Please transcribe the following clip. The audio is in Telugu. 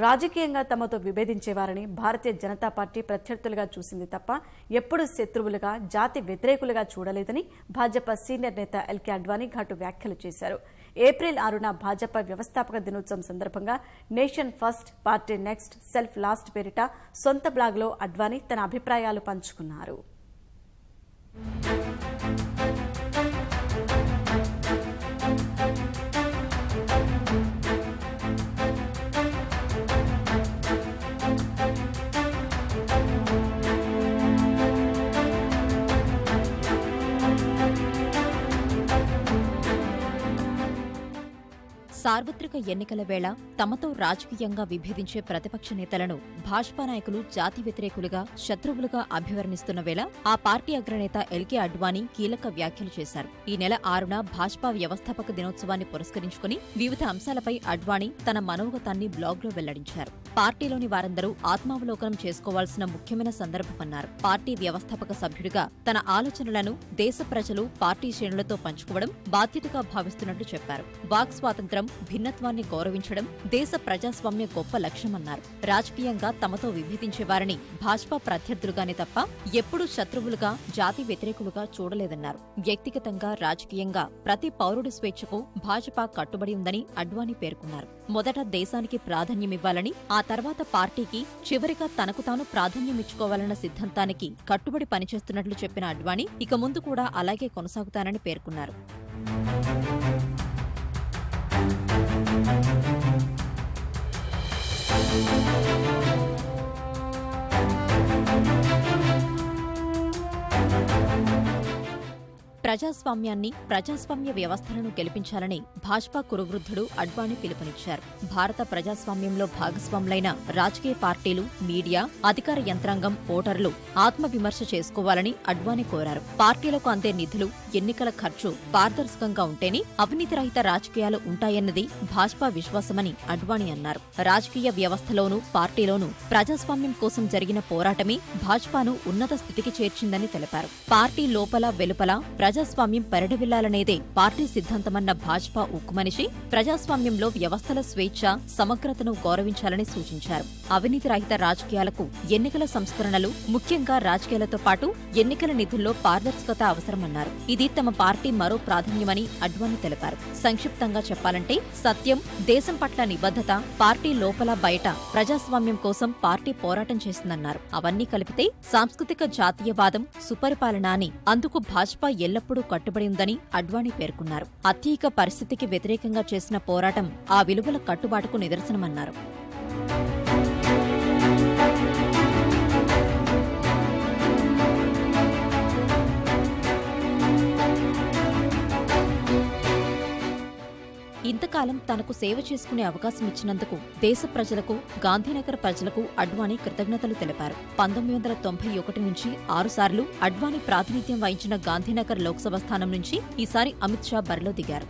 రాజకీయంగా తమతో విభేదించేవారని భారతీయ జనతా పార్టీ ప్రత్యర్థులుగా చూసింది తప్ప ఎప్పుడూ శత్రువులుగా, జాతి వ్యతిరేకులుగా చూడలేదని భాజపా సీనియర్ నేత ఎల్కే అడ్వాణీ ఘాటు వ్యాఖ్యలు చేశారు. ఏప్రిల్ 6న భాజపా వ్యవస్థాపక దినోత్సవం సందర్భంగా nation first, party next, self last పేరిట సొంత బ్లాగ్లో అడ్వాణీ తన అభిప్రాయాలు పంచుకున్నారు. సార్వత్రిక ఎన్నికల వేళ తమతో రాజకీయంగా విభేదించే ప్రతిపక్ష నేతలను భాజపా నాయకులు జాతి వ్యతిరేకులుగా, శత్రువులుగా అభివర్ణిస్తున్న వేళ ఆ పార్టీ అగ్రనేత ఎల్కే అడ్వాణీ కీలక వ్యాఖ్యలు చేశారు. ఈ నెల 6న భాజపా వ్యవస్థాపక దినోత్సవాన్ని పురస్కరించుకుని వివిధ అంశాలపై అడ్వాణీ తన మనోగతాన్ని బ్లాగ్లో వెల్లడించారు. పార్టీలోని వారందరూ ఆత్మావలోకనం చేసుకోవాల్సిన ముఖ్యమైన సందర్భమన్నారు. పార్టీ వ్యవస్థాపక సభ్యుడిగా తన ఆలోచనలను దేశ ప్రజలు, పార్టీ శ్రేణులతో పంచుకోవడం బాధ్యతగా భావిస్తున్నట్లు చెప్పారు. వాక్ స్వాతంత్ర్యం, భిన్నత్వాన్ని గౌరవించడం దేశ ప్రజాస్వామ్య గొప్ప లక్ష్యమన్నారు. రాజకీయంగా తమతో విభేదించేవారిని భాజపా ప్రత్యర్థులుగానే తప్ప ఎప్పుడూ శత్రువులుగా, జాతి వ్యతిరేకులుగా చూడలేదన్నారు. వ్యక్తిగతంగా, రాజకీయంగా ప్రతి పౌరుడి స్వేచ్ఛకు భాజపా కట్టుబడి ఉందని అడ్వాణీ పేర్కొన్నారు. మొదట దేశానికి ప్రాధాన్యమివ్వాలని, ఆ తర్వాత పార్టీకి, చివరిగా తనకు తాను ప్రాధాన్యమిచ్చుకోవాలన్న సిద్ధాంతానికి కట్టుబడి పనిచేస్తున్నట్లు చెప్పిన అడ్వాణీ ఇక ముందు కూడా అలాగే కొనసాగుతానని పేర్కొన్నారు. ప్రజాస్వామ్యాన్ని, ప్రజాస్వామ్య వ్యవస్థలను గెలిపించాలని భాజపా కురువృద్ధుడు అడ్వాణీ పిలుపునిచ్చారు. భారత ప్రజాస్వామ్యంలో భాగస్వాములైన రాజకీయ పార్టీలు, మీడియా, అధికార యంత్రాంగం, ఓటర్లు ఆత్మవిమర్శ చేసుకోవాలని అడ్వాణీ కోరారు. పార్టీలకు అందే నిధులు, ఎన్నికల ఖర్చు పారదర్శకంగా ఉంటేనే అవినీతి రహిత రాజకీయాలు ఉంటాయన్నది భాజపా విశ్వాసమని అడ్వాణీ అన్నారు. రాజకీయ వ్యవస్థలోనూ, పార్టీలోనూ ప్రజాస్వామ్యం కోసం జరిగిన పోరాటమే భాజపాను ఉన్నత స్థితికి చేర్చిందని తెలిపారు. పార్టీ లోపల, వెలుపల ప్రజాస్వామ్యం పరిడవిల్లాలనేదే పార్టీ సిద్ధాంతమన్న భాజపా ఉక్కుమనిషి ప్రజాస్వామ్యంలో వ్యవస్థల స్వేచ్ఛ, సమగ్రతను గౌరవించాలని సూచించారు. అవినీతి రహిత రాజకీయాలకు ఎన్నికల సంస్కరణలు, ముఖ్యంగా రాజకీయాలతో పాటు ఎన్నికల నిధుల్లో పారదర్శకత అవసరమన్నారు. ఇది తమ పార్టీ మరో ప్రాధాన్యమని అడ్వాణీ తెలిపారు. సంక్షిప్తంగా చెప్పాలంటే సత్యం, దేశం పట్ల నిబద్ధత, పార్టీ లోపల బయట ప్రజాస్వామ్యం కోసం పార్టీ పోరాటం చేస్తుందన్నారు. అవన్నీ కలిపితే సాంస్కృతిక జాతీయవాదం, సుపరిపాలన అని అందుకు భాజపా ఎల్లప్పుడూ కట్టుబడి ఉందని అడ్వాణీ పేర్కొన్నారు. అత్యయిక పరిస్థితికి వ్యతిరేకంగా చేసిన పోరాటం ఆ విలువల కట్టుబాటుకు నిదర్శనమన్నారు. ఇంతకాలం తనకు సేవ చేసుకునే అవకాశం ఇచ్చినందుకు దేశ ప్రజలకు, గాంధీనగర్ ప్రజలకు అడ్వాణీ కృతజ్ఞతలు తెలిపారు. 1991 నుంచి 6 సార్లు అడ్వాణీ ప్రాతినిధ్యం వహించిన గాంధీనగర్ లోక్సభ స్థానం నుంచి ఈసారి అమిత్ షా బరిలో దిగారు.